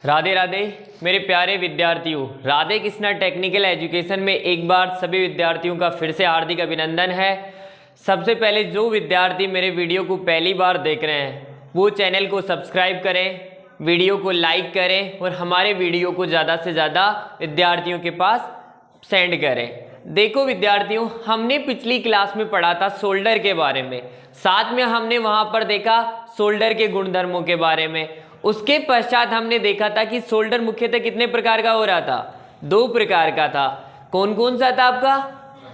राधे राधे मेरे प्यारे विद्यार्थियों, राधे कृष्णा टेक्निकल एजुकेशन में एक बार सभी विद्यार्थियों का फिर से हार्दिक अभिनंदन है। सबसे पहले जो विद्यार्थी मेरे वीडियो को पहली बार देख रहे हैं वो चैनल को सब्सक्राइब करें, वीडियो को लाइक करें और हमारे वीडियो को ज़्यादा से ज़्यादा विद्यार्थियों के पास सेंड करें। देखो विद्यार्थियों, हमने पिछली क्लास में पढ़ा था शोल्डर के बारे में, साथ में हमने वहाँ पर देखा शोल्डर के गुणधर्मों के बारे में। उसके पश्चात हमने देखा था कि शोल्डर मुख्यतः कितने प्रकार का हो रहा था, 2 प्रकार का था। कौन कौन सा था आपका?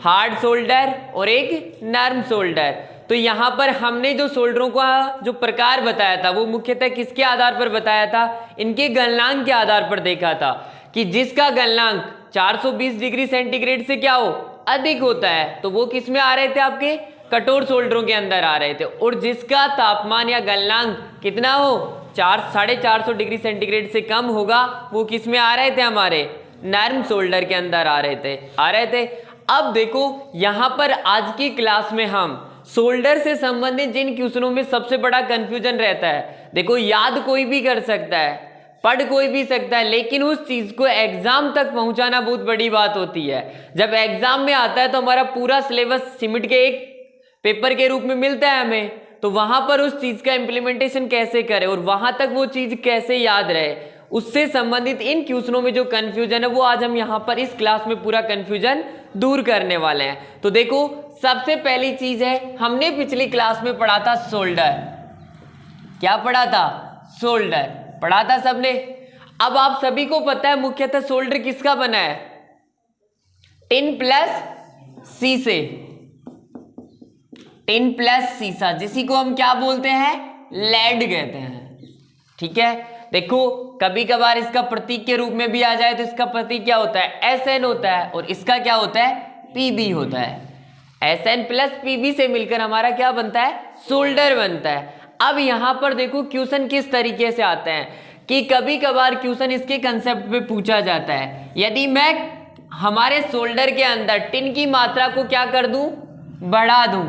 हार्ड शोल्डर और एक नर्म शोल्डर। तो यहाँ पर हमने जो शोल्डरों का जो प्रकार बताया था वो मुख्यतः किसके आधार पर बताया था? इनके गलनांक के आधार पर देखा था कि जिसका गलनांक 420 डिग्री सेंटीग्रेड से क्या हो, अधिक होता है, तो वो किस में आ रहे थे? आपके कठोर शोल्डरों के अंदर आ रहे थे। और जिसका तापमान या गलनांक कितना हो, 450 डिग्री सेंटीग्रेड से कम होगा, वो किस में आ रहे थे? हमारे नर्म शोल्डर के अंदर आ रहे थे। अब देखो यहाँ पर आज की क्लास में हम शोल्डर से संबंधित जिन क्वेश्चनों में सबसे बड़ा कंफ्यूजन रहता है, देखो याद कोई भी कर सकता है, पढ़ कोई भी सकता है, लेकिन उस चीज को एग्जाम तक पहुंचाना बहुत बड़ी बात होती है। जब एग्जाम में आता है तो हमारा पूरा सिलेबस सिमट के एक पेपर के रूप में मिलता है हमें, तो वहां पर उस चीज का इंप्लीमेंटेशन कैसे करें और वहां तक वो चीज कैसे याद रहे, उससे संबंधित इन क्वेश्चनों में जो कंफ्यूजन है वो आज हम यहाँ पर इस क्लास में पूरा कंफ्यूजन दूर करने वाले हैं। तो देखो, सबसे पहली चीज है, हमने पिछली क्लास में पढ़ा था शोल्डर। क्या पढ़ा था? शोल्डर पढ़ा था सबने। अब आप सभी को पता है मुख्यतः शोल्डर किसका बना है? टिन प्लस शीशे, टिन प्लस शीशा, जिसी को हम क्या बोलते हैं? लेड कहते हैं। ठीक है, देखो कभी कभार इसका प्रतीक के रूप में भी आ जाए तो इसका प्रतीक क्या होता है? SN होता है और इसका क्या होता है? PB होता है। SN प्लस PB से मिलकर हमारा क्या बनता है? शोल्डर बनता है। अब यहां पर देखो क्वेश्चन किस तरीके से आते हैं कि कभी कभार क्वेश्चन इसके कंसेप्ट पे पूछा जाता है, यदि मैं हमारे शोल्डर के अंदर टिन की मात्रा को क्या कर दूं? बढ़ा दूं।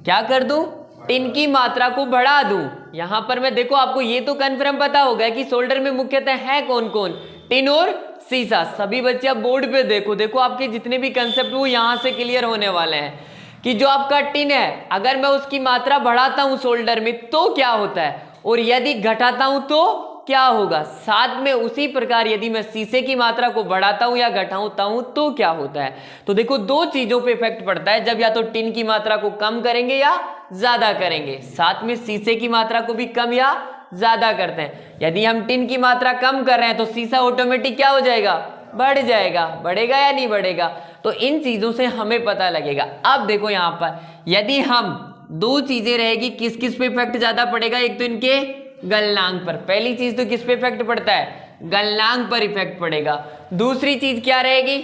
क्या कर दूं? टिन की मात्रा को बढ़ा दूं। यहां पर मैं देखो आपको ये तो कंफर्म पता होगा कि शोल्डर में मुख्यतः है कौन कौन? टिन और शीशा। सभी बच्चे आप बोर्ड पे देखो आपके जितने भी कंसेप्ट वो यहां से क्लियर होने वाले हैं कि जो आपका टिन है, अगर मैं उसकी मात्रा बढ़ाता हूं शोल्डर में तो क्या होता है, और यदि घटाता हूं तो क्या होगा। साथ में उसी प्रकार यदि मैं शीशे की मात्रा को बढ़ाता हूं या घटाता हूं तो क्या होता है। तो देखो 2 चीजों पे इफेक्ट पड़ता है, जब या तो टिन की मात्रा को कम करेंगे या ज्यादा करेंगे, साथ में शीशे की मात्रा को भी कम या ज्यादा करते हैं। यदि हम टिन की मात्रा कम कर रहे हैं तो शीशा ऑटोमेटिक क्या हो जाएगा? बढ़ जाएगा। बढ़ेगा या नहीं बढ़ेगा? तो इन चीजों से हमें पता लगेगा। अब देखो यहां पर यदि हम 2 चीजें रहेगी, किस किस पे इफेक्ट ज्यादा पड़ेगा? एक तो इनके गलनांक पर। पहली चीज तो किस पे इफेक्ट पड़ता है? गलनांक पर इफेक्ट पड़ेगा। दूसरी चीज क्या रहेगी?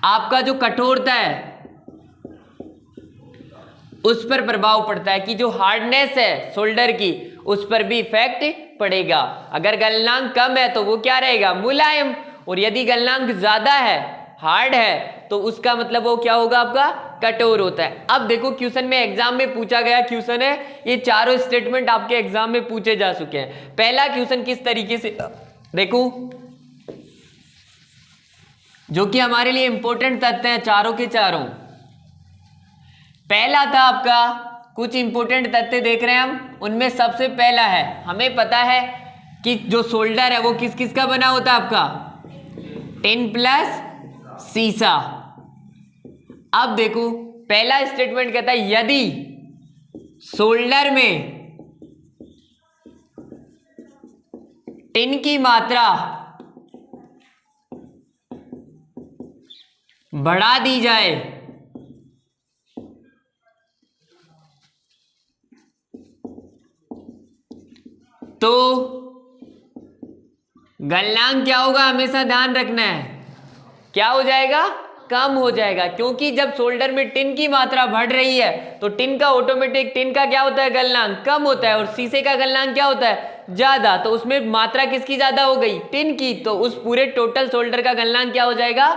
आपका जो कठोरता है उस पर प्रभाव पड़ता है कि जो हार्डनेस है शोल्डर की उस पर भी इफेक्ट पड़ेगा। अगर गलनांक कम है तो वो क्या रहेगा? मुलायम। और यदि गलनांक ज्यादा है, हार्ड है, तो उसका मतलब वो क्या होगा? आपका कठोर होता है। अब देखो क्वेश्चन में एग्जाम में पूछा गया क्वेश्चन है, ये चारों स्टेटमेंट आपके एग्जाम में पूछे जा चुके हैं। पहला क्वेश्चन किस तरीके से देखो, जो कि हमारे लिए इंपॉर्टेंट तथ्य हैं चारों के चारों। पहला था आपका, कुछ इंपॉर्टेंट तथ्य देख रहे हैं हम, उनमें सबसे पहला है, हमें पता है कि जो शोल्डर है वो किस किस का बना होता है? आपका टिन प्लस शीशा। अब देखो पहला स्टेटमेंट कहता है यदि शोल्डर में टिन की मात्रा बढ़ा दी जाए तो गलनांक क्या होगा? हमेशा ध्यान रखना है, क्या हो जाएगा? कम हो जाएगा। क्योंकि जब शोल्डर में टिन की मात्रा बढ़ रही है तो टिन का ऑटोमेटिक, टिन का क्या होता है? गलनांक कम होता है, और शीशे का गलनांक क्या होता है? ज्यादा। तो उसमें मात्रा किसकी ज्यादा हो गई? टिन की। तो उस पूरे टोटल शोल्डर का गलनांक क्या हो जाएगा?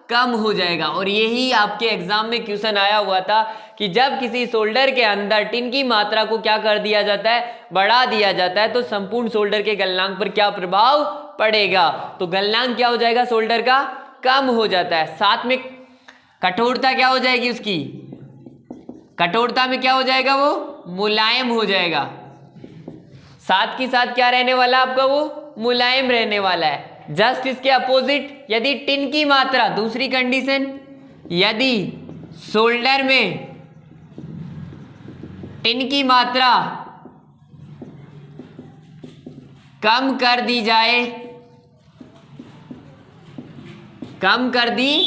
कम हो जाएगा। और यही आपके एग्जाम में क्वेश्चन आया हुआ था कि जब किसी शोल्डर के अंदर टिन की मात्रा को क्या कर दिया जाता है, बढ़ा दिया जाता है, तो संपूर्ण शोल्डर के गलनांक पर क्या प्रभाव पड़ेगा। तो गलनांक क्या हो जाएगा शोल्डर का, कम हो जाता है। साथ में कठोरता क्या हो जाएगी उसकी, कठोरता में क्या हो जाएगा, वो मुलायम हो जाएगा। साथ के साथ क्या रहने वाला आपका, वो मुलायम रहने वाला है। जस्ट इसके अपोजिट, यदि टिन की मात्रा, दूसरी कंडीशन, यदि शोल्डर में टिन की मात्रा कम कर दी जाए, कम कर दी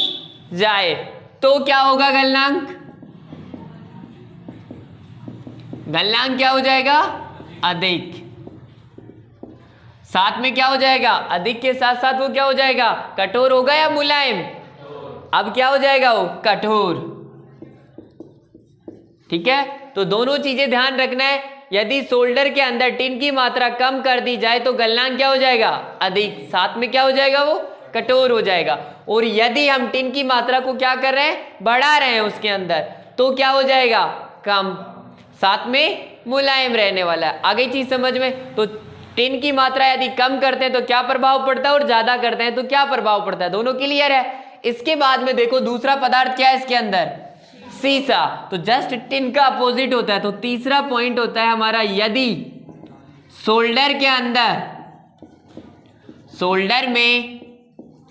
जाए तो क्या होगा गलनांक, गलनांक क्या हो जाएगा, अधिक। साथ में क्या हो जाएगा, अधिक के साथ साथ वो क्या हो जाएगा, कठोर होगा या मुलायम, अब क्या हो जाएगा, वो कठोर। ठीक है, तो दोनों चीजें ध्यान रखना है। यदि शोल्डर के अंदर टिन की मात्रा कम कर दी जाए तो गलनांक क्या हो जाएगा, अधिक। साथ में क्या हो जाएगा, वो कठोर हो जाएगा। और यदि हम टिन की मात्रा को क्या कर रहे हैं, बढ़ा रहे हैं उसके अंदर, तो क्या हो जाएगा, कम। साथ में मुलायम रहने वाला है। आ गई चीज समझ में। तो टिन की मात्रा यदि कम करते हैं तो क्या प्रभाव पड़ता है, और ज्यादा करते हैं तो क्या प्रभाव पड़ता है, दोनों क्लियर है। इसके बाद में देखो दूसरा पदार्थ क्या है इसके अंदर, सीसा। तो जस्ट टिन का अपोजिट होता है। तो तीसरा पॉइंट होता है हमारा, यदि शोल्डर के अंदर, शोल्डर में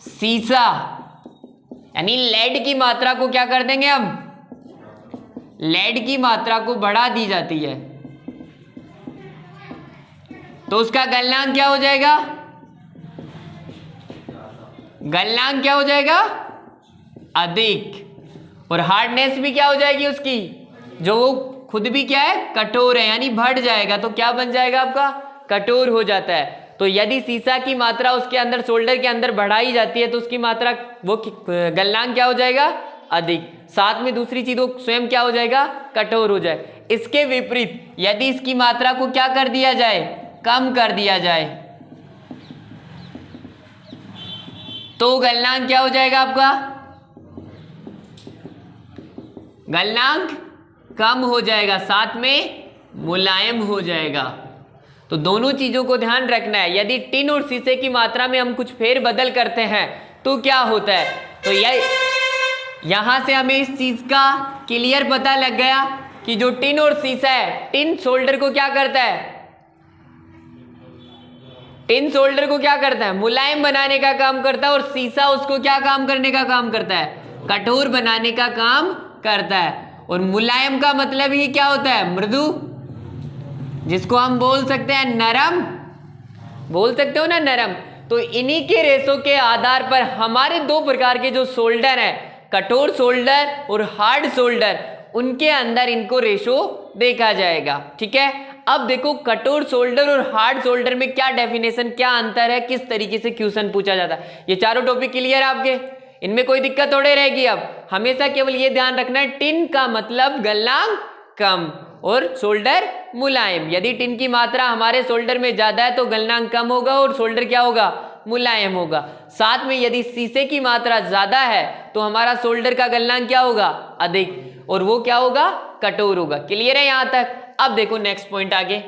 सीसा यानी लेड की मात्रा को क्या कर देंगे हम, लेड की मात्रा को बढ़ा दी जाती है, तो उसका गलनांक क्या हो जाएगा, गलनांक क्या हो जाएगा, अधिक। और हार्डनेस भी क्या हो जाएगी उसकी, जो वो खुद भी क्या है, कठोर है, यानी बढ़ जाएगा। तो क्या बन जाएगा आपका, कठोर हो जाता है। तो यदि सीसा की मात्रा उसके अंदर, शोल्डर के अंदर बढ़ाई जाती है तो उसकी मात्रा, वो गलनांक क्या हो जाएगा, अधिक। साथ में दूसरी चीज, वो स्वयं क्या हो जाएगा, कठोर हो जाए। इसके विपरीत यदि इसकी मात्रा को क्या कर दिया जाए, कम कर दिया जाए, तो गलनांक क्या हो जाएगा आपका, गलनांक कम हो जाएगा, साथ में मुलायम हो जाएगा। तो दोनों चीजों को ध्यान रखना है। यदि टिन और शीशे की मात्रा में हम कुछ फेर बदल करते हैं तो क्या होता है। तो यहां से हमें इस चीज का क्लियर पता लग गया कि जो टिन और शीशा है, टिन शोल्डर को क्या करता है, टिन शोल्डर को क्या करता है, मुलायम बनाने का काम करता है, और शीशा उसको क्या काम करने का काम करता है, कठोर बनाने का काम करता है। और मुलायम का मतलब ही क्या होता है, मृदु, जिसको हम बोल सकते हैं नरम, बोल सकते हो ना नरम। तो इन्हीं के रेशो के आधार पर हमारे दो प्रकार के जो शोल्डर हैं, कठोर शोल्डर और हार्ड शोल्डर, उनके अंदर इनको रेशो देखा जाएगा। ठीक है, अब देखो कठोर शोल्डर और हार्ड शोल्डर में क्या डेफिनेशन, क्या अंतर है, किस तरीके से क्वेश्चन पूछा जाता है। ये चारों टॉपिक क्लियर है आपके, इनमें कोई दिक्कत थोड़ी रहेगी। अब हमेशा केवल ये ध्यान रखना है, टिन का मतलब गलनांक कम और शोल्डर मुलायम। यदि टिन की मात्रा हमारे शोल्डर में ज्यादा है तो गलनांक कम होगा और शोल्डर क्या होगा, मुलायम होगा। साथ में यदि शीशे की मात्रा ज्यादा है तो हमारा शोल्डर का गलनांक क्या होगा, अधिक, और वो क्या होगा, कठोर होगा। क्लियर है यहां तक। अब देखो नेक्स्ट पॉइंट आगे,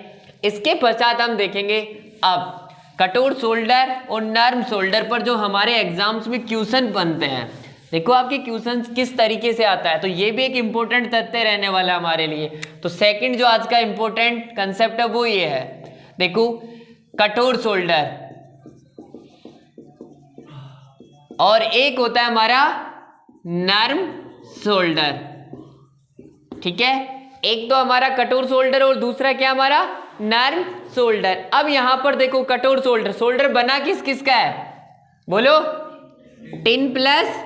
इसके पश्चात हम देखेंगे अब कठोर शोल्डर और नर्म शोल्डर पर जो हमारे एग्जाम्स में क्वेश्चन बनते हैं। देखो आपके क्वेश्चन किस तरीके से आता है, तो ये भी एक इंपॉर्टेंट तथ्य रहने वाला है हमारे लिए। तो सेकंड जो आज का इंपॉर्टेंट कंसेप्ट है वो ये है, देखो कठोर शोल्डर और एक होता है हमारा नर्म शोल्डर। ठीक है, एक तो हमारा कठोर शोल्डर और दूसरा क्या हमारा नर्म शोल्डर। अब यहां पर देखो कठोर शोल्डर, शोल्डर बना किस किस का है, बोलो, टिन प्लस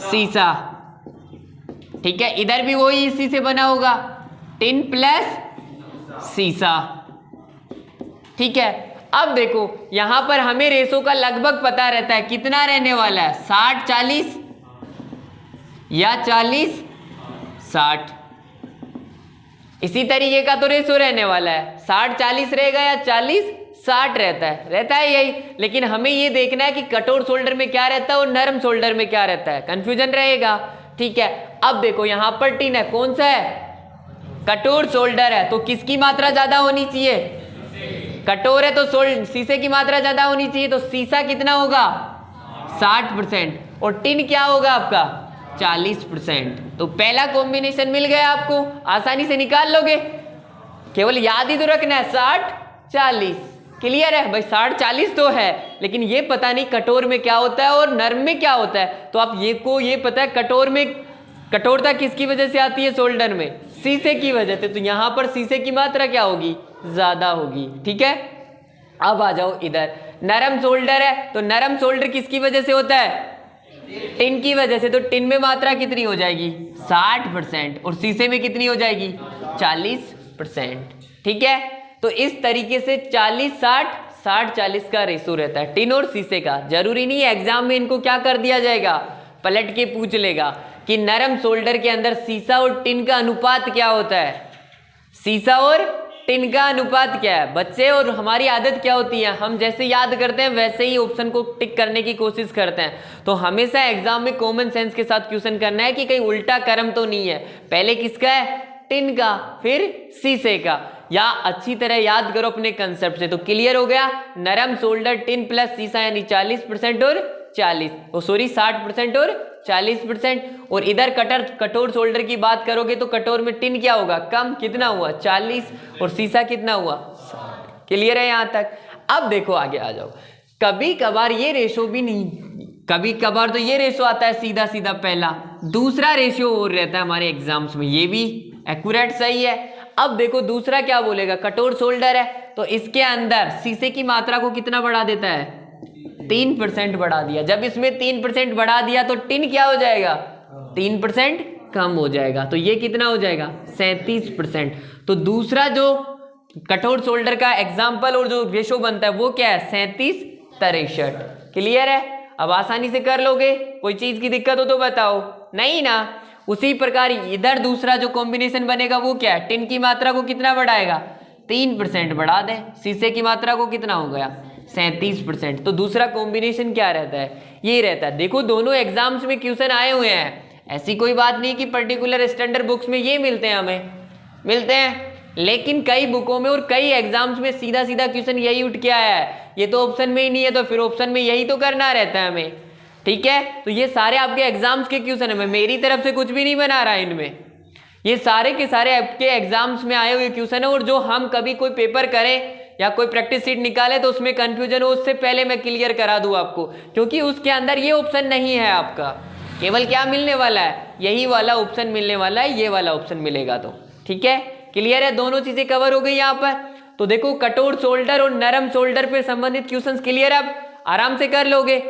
शीशा। ठीक है, इधर भी वही इसी से बना होगा, टिन प्लस शीशा। ठीक है, अब देखो यहां पर हमें रेशो का लगभग पता रहता है, कितना रहने वाला है, 60-40 या 40-60। इसी तरीके का तो रेशो रहने वाला है, 60-40 रहेगा या 60 रहता है यही। लेकिन हमें ये देखना है कि कठोर सोल्डर में क्या रहता है और नरम सोल्डर में क्या रहता है, कंफ्यूजन रहेगा। ठीक है, अब देखो यहाँ पर टिन है, कौन सा है, कठोर सोल्डर है, तो किसकी मात्रा ज्यादा होनी चाहिए, कठोर है तो शीशे की मात्रा ज्यादा होनी चाहिए, तो शीशा कितना होगा 60% और टिन क्या होगा आपका 40%। तो पहला कॉम्बिनेशन मिल गया आपको, आसानी से निकाल लोगे, केवल याद ही तो रखना है 60-40। क्लियर है भाई, 60-40 तो है, लेकिन ये पता नहीं कठोर में क्या होता है और नरम में क्या होता है। तो आप ये पता है कठोर में कठोरता किसकी वजह से आती है सोल्डर में, शीशे की वजह से, तो यहां पर शीशे की मात्रा क्या होगी, ज्यादा होगी। ठीक है, अब आ जाओ इधर, नरम सोल्डर है, तो नरम सोल्डर किसकी वजह से होता है, टिन की वजह से, तो टिन में मात्रा कितनी हो जाएगी 60% और शीशे में कितनी हो जाएगी 40%। ठीक है, तो इस तरीके से 40-60, 60-40 का रेशो रहता है टिन और शीशे का। जरूरी नहीं है एग्जाम में इनको क्या कर दिया जाएगा, पलट के पूछ लेगा कि नरम सोल्डर के अंदर शीशा और टिन का अनुपात क्या होता है, शीशा और टिन का अनुपात क्या है। बच्चे और हमारी आदत क्या होती है, हम जैसे याद करते हैं वैसे ही ऑप्शन को टिक करने की कोशिश करते हैं। तो हमेशा एग्जाम में कॉमन सेंस के साथ क्वेश्चन करना है कि कहीं उल्टा क्रम तो नहीं है, पहले किसका है, टिन का, फिर शीशे का, या अच्छी तरह याद करो अपने कंसेप्ट से। तो क्लियर हो गया, नरम सोल्डर टिन प्लस शीशा यानी 40% और 60% और 40%। और इधर कठोर सोल्डर की बात करोगे तो कठोर में टिन क्या होगा, कम, कितना हुआ 40 और शीशा कितना हुआ 60। क्लियर है यहां तक। अब देखो आगे आ जाओ, कभी कभार ये रेशो भी नहीं, कभी कभार तो ये रेशो आता है सीधा सीधा पहला, दूसरा रेशियो और रहता है हमारे एग्जाम्स में, ये भी एक्यूरेट सही है। अब देखो दूसरा क्या बोलेगा, कठोर सोल्डर है तो इसके अंदर शीशे की मात्रा को कितना बढ़ा देता है, 3% बढ़ा दिया। जब इसमें 3% बढ़ा दिया तो टिन क्या हो जाएगा, 3% कम हो जाएगा, तो ये कितना हो जाएगा 37%। तो दूसरा जो कठोर सोल्डर का एग्जाम्पल और जो रेशो बनता है वो क्या है 37-63। क्लियर है, अब आसानी से कर लोगे, कोई चीज की दिक्कत हो तो बताओ, नहीं ना। उसी प्रकार इधर दूसरा जो कॉम्बिनेशन बनेगा वो क्या है, टिन की मात्रा को कितना बढ़ाएगा 3% बढ़ा दे, शीशे की मात्रा को कितना हो गया 37%। तो दूसरा कॉम्बिनेशन क्या रहता है, ये रहता है। देखो दोनों एग्जाम्स में क्वेश्चन आए हुए हैं, ऐसी कोई बात नहीं कि पर्टिकुलर स्टैंडर्ड बुक्स में ये मिलते हैं, हमें मिलते हैं, लेकिन कई बुकों में और कई एग्जाम्स में सीधा सीधा क्वेश्चन यही उठ के आया है, ये तो ऑप्शन में ही नहीं है तो फिर ऑप्शन में यही तो करना रहता है हमें। ठीक है, तो ये सारे आपके एग्जाम्स के क्वेश्चन है, मैं मेरी तरफ से कुछ भी नहीं बना रहा इनमें, ये सारे के सारे आपके एग्जाम्स में आए हुए क्वेश्चन है। और जो हम कभी कोई पेपर करें या कोई प्रैक्टिस शीट निकाले तो उसमें कंफ्यूजन हो, उससे पहले मैं क्लियर करा दूं आपको, क्योंकि उसके अंदर ये ऑप्शन नहीं है आपका, केवल क्या मिलने वाला है, यही वाला ऑप्शन मिलने वाला है, ये वाला ऑप्शन मिलेगा। तो ठीक है, क्लियर है, दोनों चीजें कवर हो गई यहाँ पर। तो देखो कठोर सोल्डर और नरम सोल्डर पे संबंधित क्वेश्चन क्लियर, अब आराम से कर लोगे।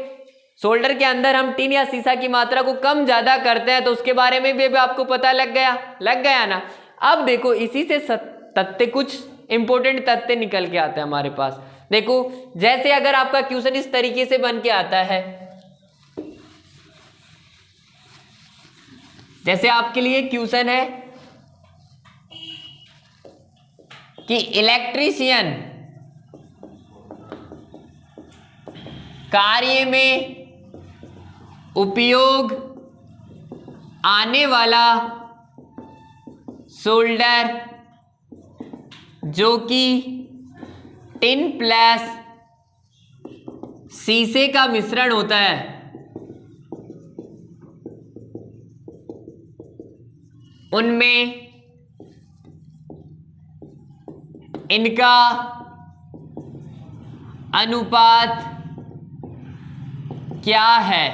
सोल्डर के अंदर हम टिन या शीशा की मात्रा को कम ज्यादा करते हैं, तो उसके बारे में भी आपको पता लग गया ना। अब देखो इसी से तथ्य, कुछ इंपॉर्टेंट तथ्य निकल के आते हैं हमारे पास। देखो जैसे अगर आपका क्वेश्चन इस तरीके से बन के आता है, जैसे आपके लिए क्वेश्चन है कि इलेक्ट्रीशियन कार्य में उपयोग आने वाला सोल्डर जो कि टिन प्लस शीशे का मिश्रण होता है, उनमें इनका अनुपात क्या है।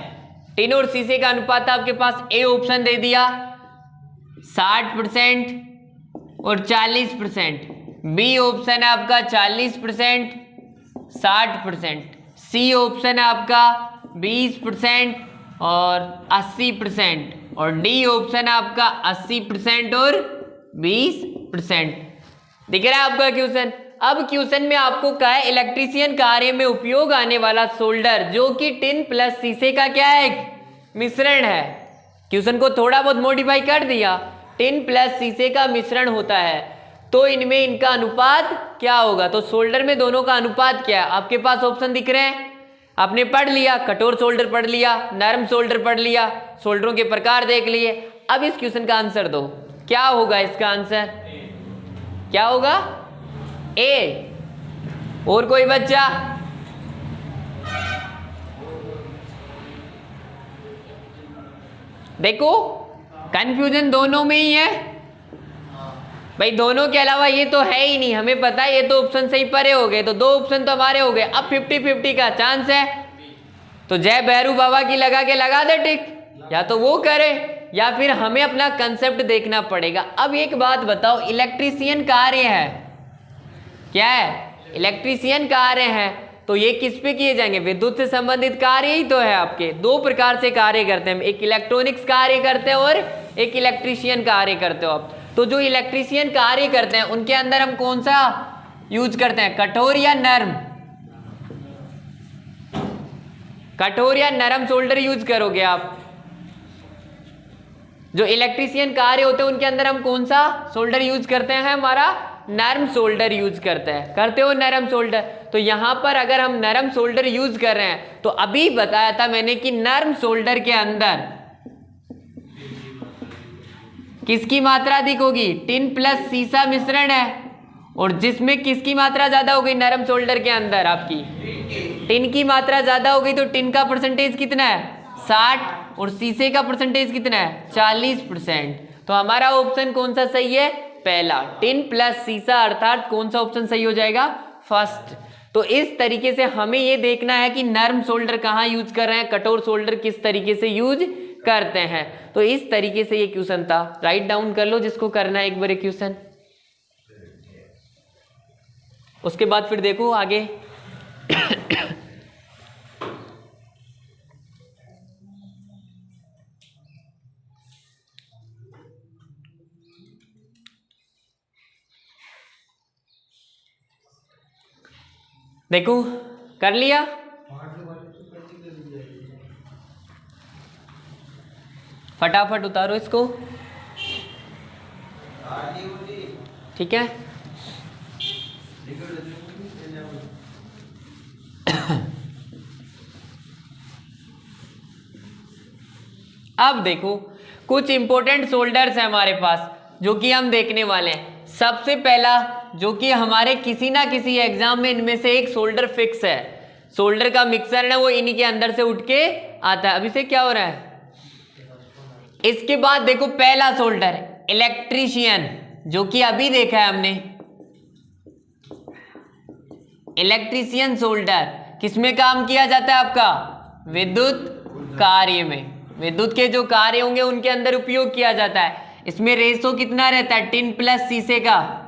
टिन और शीशे का अनुपात आपके पास ए ऑप्शन दे दिया 60% और 40%, बी ऑप्शन है आपका 40% 60%, सी ऑप्शन है आपका 20% और 80%, और डी ऑप्शन है आपका 80% और 20%। दिख रहा है आपका क्वेश्चन। अब क्वेश्चन में आपको कहा है इलेक्ट्रीशियन कार्य में उपयोग आने वाला सोल्डर जो कि टिन प्लस शीशे का क्या है, एक मिश्रण है। क्वेश्चन को थोड़ा बहुत मॉडिफाई कर दिया, टिन प्लस शीशे का मिश्रण होता है, तो इनमें इनका अनुपात क्या होगा। तो सोल्डर में दोनों का अनुपात क्या है, आपके पास ऑप्शन दिख रहे हैं, आपने पढ़ लिया, कठोर सोल्डर पढ़ लिया, नरम सोल्डर पढ़ लिया, सोल्डरों के प्रकार देख लिए। अब इस क्वेश्चन का आंसर दो, क्या होगा इसका आंसर, क्या होगा, ए। और कोई बच्चा, देखो कंफ्यूजन दोनों में ही है भाई, दोनों के अलावा ये तो है ही नहीं, हमें पता है ये तो ऑप्शन सही परे हो गए, तो दो ऑप्शन तो हमारे हो गए। अब 50-50 का चांस है, तो जय भैरू बाबा की लगा के लगा दे टिक, या तो वो करे या फिर हमें अपना कंसेप्ट देखना पड़ेगा। अब एक बात बताओ, इलेक्ट्रीशियन कार्य है, क्या है, इलेक्ट्रीशियन कार्य है, तो ये किस पे किए जाएंगे, विद्युत से संबंधित कार्य ही तो है आपके। दो प्रकार से कार्य करते हैं, एक इलेक्ट्रॉनिक्स कार्य करते हैं और एक इलेक्ट्रीशियन कार्य करते हो आप। तो जो इलेक्ट्रीशियन कार्य करते हैं उनके अंदर हम कौन सा यूज करते हैं, कठोर या नरम, कठोर या नरम सोल्डर यूज करोगे आप। जो इलेक्ट्रीशियन कार्य होते हैं उनके अंदर हम कौन सा सोल्डर यूज करते हैं, हमारा नरम सोल्डर यूज करते हैं, करते हो नरम सोल्डर। तो यहां पर अगर हम नरम सोल्डर यूज कर रहे हैं, तो अभी बताया था मैंने कि नरम सोल्डर के अंदर किसकी मात्रा अधिक होगी, टिन प्लस सीसा मिश्रण है, और जिसमें किसकी मात्रा ज्यादा हो गई, नरम सोल्डर के अंदर आपकी टिन की मात्रा ज्यादा हो गई। तो टिन का परसेंटेज कितना है, 60, और सीसे का परसेंटेज कितना है, 40%। तो हमारा ऑप्शन कौन सा सही है, पहला, टिन प्लस सीसा, अर्थात कौन सा ऑप्शन सही हो जाएगा, फर्स्ट। तो इस तरीके से हमें ये देखना है कि नरम सोल्डर कहाँ यूज कर रहे हैं, कठोर सोल्डर किस तरीके से यूज करते हैं। तो इस तरीके से ये क्वेश्चन था, राइट डाउन कर लो जिसको करना है एक बार क्वेश्चन, उसके बाद फिर देखो आगे। देखो कर लिया, फटाफट उतारो इसको, ठीक है। अब देखो कुछ इंपॉर्टेंट सोल्डर्स हैं हमारे पास जो कि हम देखने वाले हैं। सबसे पहला जो कि हमारे किसी ना किसी एग्जाम में इनमें से एक सोल्डर फिक्स है, सोल्डर का मिक्सर है वो इन्हीं के अंदर से उठ के आता है। अभी से क्या हो रहा है, इसके बाद देखो पहला सोल्डर इलेक्ट्रीशियन, जो कि अभी देखा है हमने, इलेक्ट्रीशियन सोल्डर किसमें काम किया जाता है आपका, विद्युत कार्य में, विद्युत के जो कार्य होंगे उनके अंदर उपयोग किया जाता है। इसमें रेशो कितना रहता है, टिन प्लस सीसे का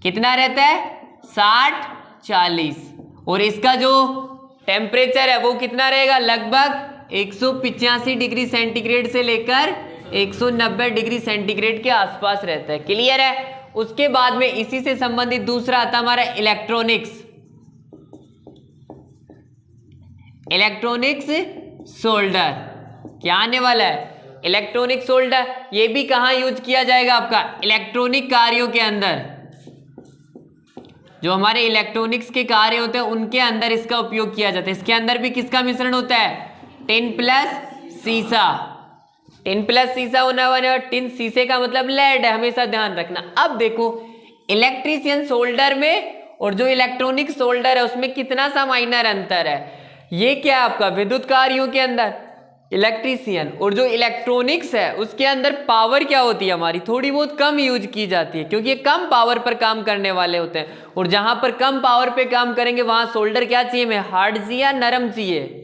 कितना रहता है, 60-40, और इसका जो टेम्परेचर है वो कितना रहेगा, लगभग 185 डिग्री सेंटीग्रेड से लेकर 190 डिग्री सेंटीग्रेड के आसपास रहता है। क्लियर है। उसके बाद में इसी से संबंधित दूसरा आता हमारा इलेक्ट्रॉनिक्स, इलेक्ट्रॉनिक्स सोल्डर। क्या आने वाला है, इलेक्ट्रॉनिक सोल्डर। ये भी कहां यूज किया जाएगा आपका, इलेक्ट्रॉनिक कार्यों के अंदर, जो हमारे इलेक्ट्रॉनिक्स के कार्य होते हैं उनके अंदर इसका उपयोग किया जाता है। इसके अंदर भी किसका मिश्रण होता है, टिन प्लस सीसा, टिन प्लस सीसा होना वाला, टिन सीसे का मतलब लेड है, हमेशा ध्यान रखना। अब देखो इलेक्ट्रीशियन सोल्डर में और जो इलेक्ट्रॉनिक सोल्डर है उसमें कितना सा माइनर अंतर है। ये क्या है आपका, विद्युत कार्यों के अंदर इलेक्ट्रीशियन, और जो इलेक्ट्रॉनिक्स है उसके अंदर पावर क्या होती है हमारी, थोड़ी बहुत कम यूज की जाती है, क्योंकि ये कम पावर पर काम करने वाले होते हैं। और जहां पर कम पावर पे काम करेंगे वहां सोल्डर क्या चाहिए, हमें हार्ड चाहिए या नरम चाहिए,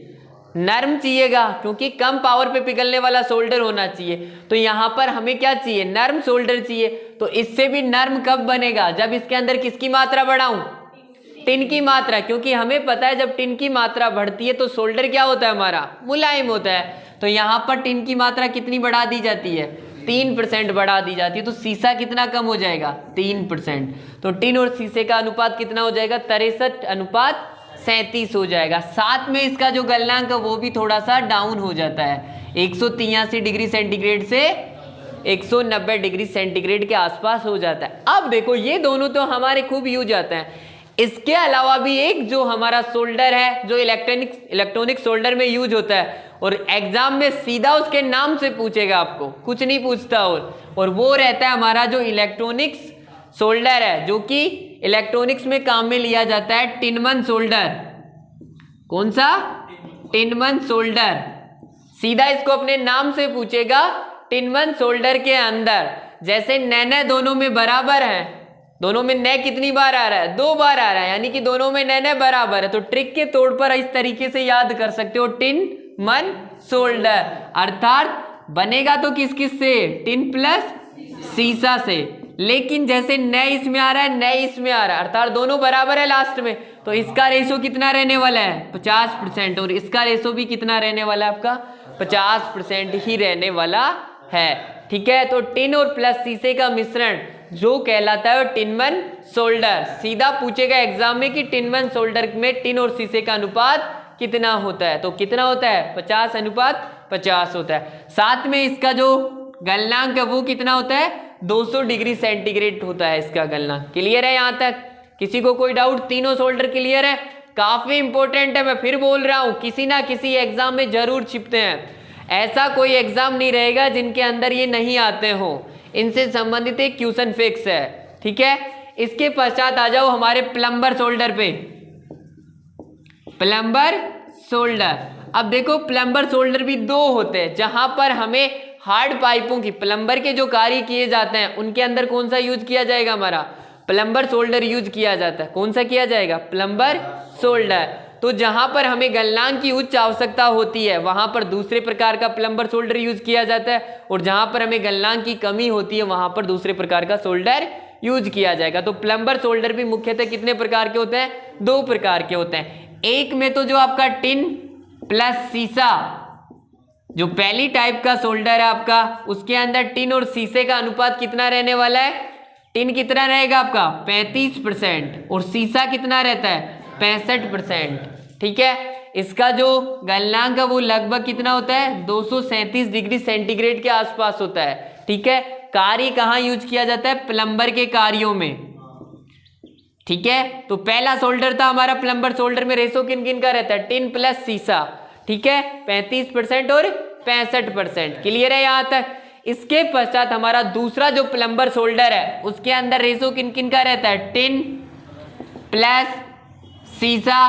नरम चाहिएगा, क्योंकि कम पावर पे पिघलने वाला सोल्डर होना चाहिए। तो यहाँ पर हमें क्या चाहिए, नरम सोल्डर चाहिए। तो इससे भी नरम कब बनेगा, जब इसके अंदर किसकी मात्रा बढ़ाऊं, टिन की मात्रा, क्योंकि हमें पता है जब टिन की मात्रा बढ़ती है तो सोल्डर क्या होता है हमारा, मुलायम होता है। तो यहाँ पर टिन की मात्रा कितनी बढ़ा दी जाती है, 3% बढ़ा दी जाती है। तो सीसा कितना कम हो जाएगा, 3%। तो टिन और सीसे का अनुपात कितना हो जाएगा, 63:37 हो जाएगा। साथ में इसका जो गलनांक है वो भी थोड़ा सा डाउन हो जाता है, 183 डिग्री सेंटीग्रेड से 190 डिग्री सेंटीग्रेड के आसपास हो जाता है। अब देखो ये दोनों तो हमारे खूब यूज आते हैं, इसके अलावा भी एक जो हमारा सोल्डर है जो इलेक्ट्रॉनिक सोल्डर में यूज होता है और एग्जाम में सीधा उसके नाम से पूछेगा, आपको कुछ नहीं पूछता, और वो रहता है हमारा जो इलेक्ट्रॉनिक्स सोल्डर है, जो कि इलेक्ट्रॉनिक्स में काम में लिया जाता है, टिनमन सोल्डर। कौन सा? टिनमन सोल्डर। सीधा इसको अपने नाम से पूछेगा टिनमन सोल्डर के अंदर। जैसे नैने दोनों में बराबर है, दोनों में न कितनी बार आ रहा है? 2 बार आ रहा है, यानी कि दोनों में न बराबर है। तो ट्रिक के तौर पर इस तरीके से याद कर सकते हो, टिनमन सोल्डर, अर्थात बनेगा तो किस किस से? टिन प्लस सीसा से। लेकिन जैसे न इसमें आ रहा है, न इसमें आ रहा है, अर्थात दोनों बराबर है लास्ट में, तो इसका रेशो कितना रहने वाला है? 50%, और इसका रेशो भी कितना रहने वाला है आपका? 50% ही रहने वाला है। ठीक है, तो टिन और प्लस शीशे का मिश्रण जो कहलाता है टिनमन सोल्डर। सीधा पूछेगा एग्जाम में कि टिनमन सोल्डर में टिन और शीशे का अनुपात कितना होता है, तो कितना होता है? 50:50 होता है। साथ में इसका जो गलनांक है वो कितना होता है? 200 डिग्री सेंटीग्रेड होता है इसका गलनांक। क्लियर है यहाँ तक? किसी को कोई डाउट? तीनों सोल्डर क्लियर है? काफी इंपॉर्टेंट है, मैं फिर बोल रहा हूं, किसी ना किसी एग्जाम में जरूर छिपते हैं। ऐसा कोई एग्जाम नहीं रहेगा जिनके अंदर ये नहीं आते हो, इनसे संबंधित एक क्वेश्चन फिक्स है। ठीक है, इसके पश्चात आ जाओ हमारे प्लम्बर सोल्डर पे। प्लम्बर सोल्डर, अब देखो प्लम्बर सोल्डर भी 2 होते हैं, जहां पर हमें हार्ड पाइपों की प्लम्बर के जो कार्य किए जाते हैं उनके अंदर कौन सा यूज किया जाएगा? हमारा प्लम्बर सोल्डर यूज किया जाता है। कौन सा किया जाएगा? Plumber solder. तो जहां पर हमें गलनांक की उच्च आवश्यकता होती है वहां पर दूसरे प्रकार का प्लम्बर सोल्डर यूज किया जाता है, और जहां पर हमें गलनांक की कमी होती है वहां पर दूसरे प्रकार का सोल्डर यूज किया जाएगा। तो प्लम्बर सोल्डर भी मुख्यतः कितने प्रकार के होते हैं? 2 प्रकार के होते हैं। एक में तो जो आपका टिन प्लस सीसा, जो पहली टाइप का सोल्डर है आपका, उसके अंदर टिन और शीशे का अनुपात कितना रहने वाला है? टिन कितना रहेगा आपका? 35%, और शीशा कितना रहता है? 65%। ठीक है, इसका जो गलनांक है वो लगभग कितना होता है? 237 डिग्री सेंटीग्रेड के आसपास होता है। ठीक है, कार्य कहाँ यूज किया जाता है? प्लम्बर के कार्यों में। ठीक है, तो पहला सोल्डर था हमारा प्लम्बर सोल्डर में रेशो किन किन का रहता है? टिन प्लस सीसा। ठीक है, 35% और 65%। क्लियर है यहाँ तक? इसके पश्चात हमारा दूसरा जो प्लम्बर सोल्डर है उसके अंदर रेशो किन किन का रहता है? टिन प्लस सीसा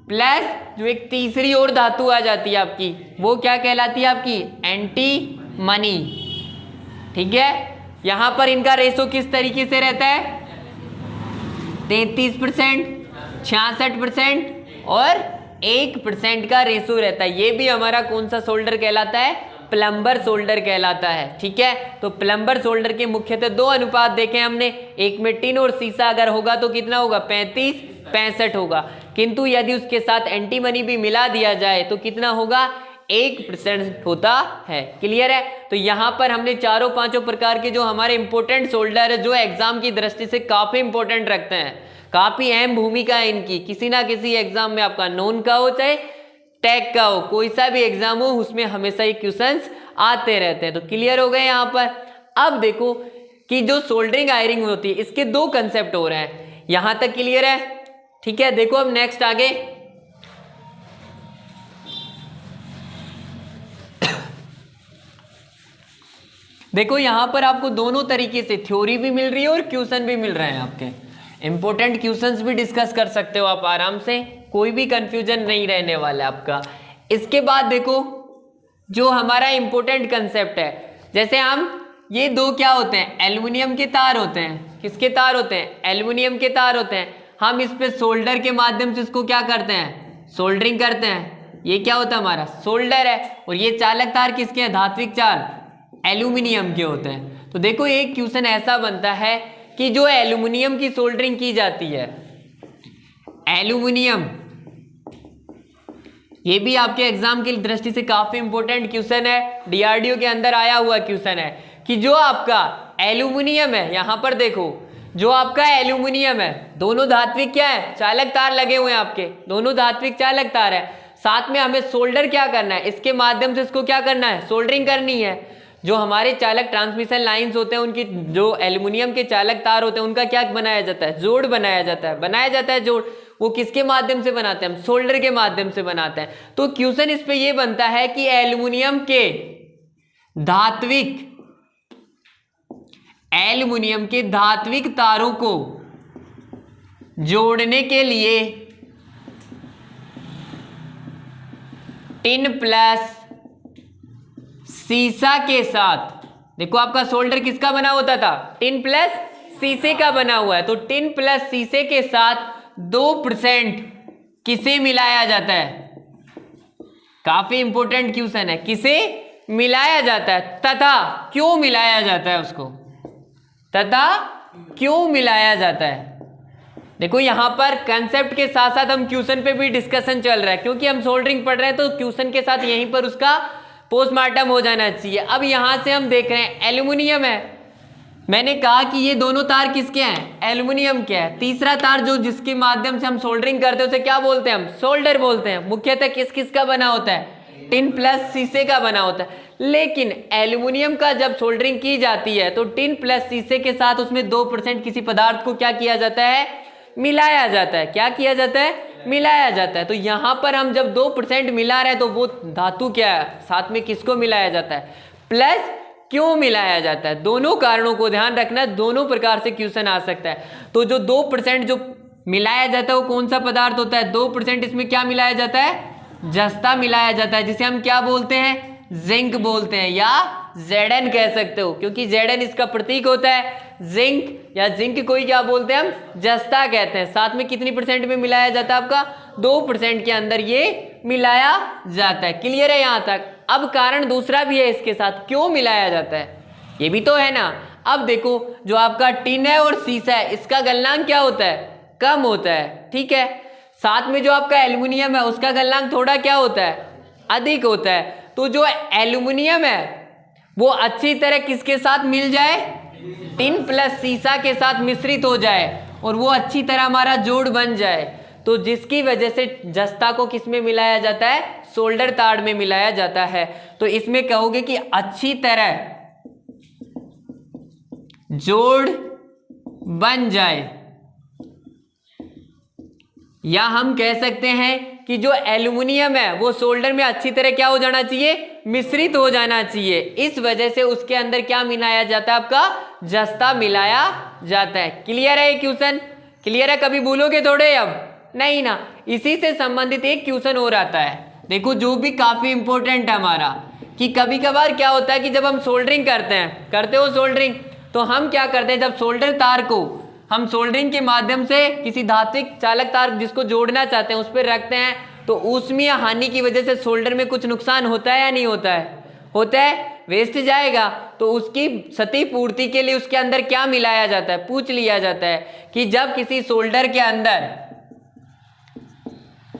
प्लस जो एक तीसरी और धातु आ जाती है आपकी, वो क्या कहलाती है आपकी? एंटीमनी। ठीक है, यहां पर इनका रेशो किस तरीके से रहता है? 33%, 66% और 1% का रेशो रहता है। ये भी हमारा कौन सा सोल्डर कहलाता है? प्लम्बर सोल्डर कहलाता है। ठीक है, तो प्लम्बर सोल्डर के मुख्यतः 2 अनुपात देखे हमने, एक में टिन और सीसा अगर होगा तो कितना होगा? 35-65 होगा, किंतु यदि उसके साथ एंटीमनी भी मिला दिया जाए तो कितना होगा? 1% होता है। क्लियर है? तो यहां पर हमने चारों पांचों प्रकार के जो हमारे इंपॉर्टेंट सोल्डर है, जो एग्जाम की दृष्टि से काफी इंपॉर्टेंट रखते हैं, काफी अहम भूमिका है इनकी, किसी ना किसी एग्जाम में आपका नॉन का हो चाहे टैग का हो, कोई सा भी एग्जाम हो उसमें हमेशा ये क्वेश्चंस आते रहते हैं। तो क्लियर हो गए यहाँ पर? अब देखो कि जो सोल्डरिंग आयरिंग होती है इसके 2 कंसेप्ट हो रहे हैं, यहां तक क्लियर है? ठीक है, देखो अब नेक्स्ट आगे देखो यहां पर आपको दोनों तरीके से थ्योरी भी मिल रही है और क्वेश्चन भी मिल रहे हैं। आपके इंपॉर्टेंट क्वेश्चंस भी डिस्कस कर सकते हो आप आराम से, कोई भी कंफ्यूजन नहीं रहने वाला आपका। इसके बाद देखो जो हमारा इंपॉर्टेंट कंसेप्ट है, जैसे हम ये 2 क्या होते हैं? एल्युमिनियम के तार होते हैं। किसके तार होते हैं? एल्युमिनियम के तार होते हैं। हम इस पे सोल्डर के माध्यम से इसको क्या करते हैं? सोल्डरिंग करते हैं। ये क्या होता है? हमारा सोल्डर है। और ये चालक तार किसके हैं? धात्विक चाल एल्युमिनियम के होते हैं। तो देखो एक क्वेश्चन ऐसा बनता है कि जो एल्युमिनियम की सोल्डरिंग की जाती है, एल्युमिनियम, ये भी आपके एग्जाम की दृष्टि से काफी इंपॉर्टेंट क्वेश्चन है, डीआरडीओ के अंदर आया हुआ क्वेश्चन है कि जो आपका एल्युमिनियम है, यहां पर देखो जो आपका एल्युमिनियम है, दोनों धात्विक क्या है? चालक तार लगे हुए हैं आपके, दोनों धात्विक चालक तार है। साथ में हमें सोल्डर क्या करना है? इसके माध्यम से इसको क्या करना है? सोल्डरिंग करनी है। जो हमारे चालक ट्रांसमिशन लाइंस होते हैं, उनकी जो एल्युमिनियम के चालक तार होते हैं, उनका क्या बनाया जाता है? जोड़ बनाया जाता है जोड़। वो किसके माध्यम से बनाते हैं? हम सोल्डर के माध्यम से बनाते हैं। तो क्वेश्चन इस पे ये बनता है कि एल्युमिनियम के धात्विक तारों को जोड़ने के लिए टिन प्लस सीसा के साथ, देखो आपका सोल्डर किसका बना होता था? टिन प्लस शीशे का बना हुआ है। तो टिन प्लस शीशे के साथ 2% किसे मिलाया जाता है? काफी इंपॉर्टेंट क्वेश्चन है। किसे मिलाया जाता है तथा क्यों मिलाया जाता है उसको? तथा क्यों मिलाया जाता है? देखो यहां पर कंसेप्ट के साथ साथ हम क्वेश्चन पे भी डिस्कशन चल रहा है, क्योंकि हम सोल्डरिंग पढ़ रहे हैं तो क्वेश्चन के साथ यहीं पर उसका पोस्टमार्टम हो जाना चाहिए। अब यहां से हम देख रहे हैं एल्युमिनियम है, मैंने कहा कि ये दोनों तार किसके हैं? एल्युमिनियम के हैं। तीसरा तार जो जिसके माध्यम से हम सोल्डरिंग करते हैं उसे क्या बोलते हैं? हम सोल्डर बोलते हैं। मुख्यतः किस किस का बना होता है? टिन प्लस शीशे का बना होता है। लेकिन एल्युमिनियम का जब सोल्डरिंग की जाती है तो टिन प्लस शीशे के साथ उसमें 2% किसी पदार्थ को क्या किया जाता है? मिलाया जाता है। क्या किया जाता है? मिलाया जाता है। तो यहां पर हम जब 2% मिला रहे हैं तो वो धातु क्या है? साथ में किसको मिलाया जाता है? प्लस क्यों मिलाया जाता है? दोनों कारणों को ध्यान रखना, दोनों प्रकार से क्वेश्चन आ सकता है। तो जो 2% जो मिलाया जाता है वो कौन सा पदार्थ होता है? 2% इसमें क्या मिलाया जाता है? जस्ता मिलाया जाता है, जिसे हम क्या बोलते हैं? जिंक बोलते हैं, या Zn कह सकते हो, क्योंकि Zn इसका प्रतीक होता है। जिंक या जिंक को ही क्या बोलते हैं? हम जस्ता कहते हैं। साथ में कितनी % में मिलाया जाता है? आपका 2% के अंदर ये मिलाया जाता है। क्लियर है यहां तक? अब कारण दूसरा भी है इसके साथ, क्यों मिलाया जाता है ये भी तो है ना। अब देखो जो आपका टिन है और शीशा है, इसका गलनांक क्या होता है? कम होता है, ठीक है। साथ में जो आपका एल्युमिनियम है उसका गलनांक थोड़ा क्या होता है? अधिक होता है। तो जो एल्युमिनियम है वो अच्छी तरह किसके साथ मिल जाए? टिन प्लस शीशा के साथ मिश्रित हो जाए और वो अच्छी तरह हमारा जोड़ बन जाए, तो जिसकी वजह से जस्ता को किस में मिलाया जाता है? सोल्डर तार में मिलाया जाता है। तो इसमें कहोगे कि अच्छी तरह जोड़ बन जाए, या हम कह सकते हैं कि जो एल्युमिनियम है वो सोल्डर में अच्छी तरह क्या हो जाना चाहिए? मिश्रित हो जाना चाहिए। इस वजह से उसके अंदर क्या मिलाया जाता है? आपका जस्ता मिलाया जाता है। क्लियर है ये क्वेश्चन? क्लियर है? कभी भूलोगे थोड़े? अब नहीं ना। इसी से संबंधित एक क्वेश्चन और आता है, देखो जो भी काफी इंपॉर्टेंट है हमारा, कि कभी कभार क्या होता है कि जब हम सोल्डरिंग करते हो सोल्डरिंग, तो हम क्या करते हैं? जब सोल्डर तार को हम सोल्डरिंग के माध्यम से किसी धात्विक चालक तार जिसको जोड़ना चाहते हैं उस पर रखते हैं, तो ऊष्मीय हानि की वजह से सोल्डर में कुछ नुकसान होता है या नहीं होता है? होता है, वेस्ट जाएगा। तो उसकी क्षति पूर्ति के लिए उसके अंदर क्या मिलाया जाता है? पूछ लिया जाता है कि जब किसी सोल्डर के अंदर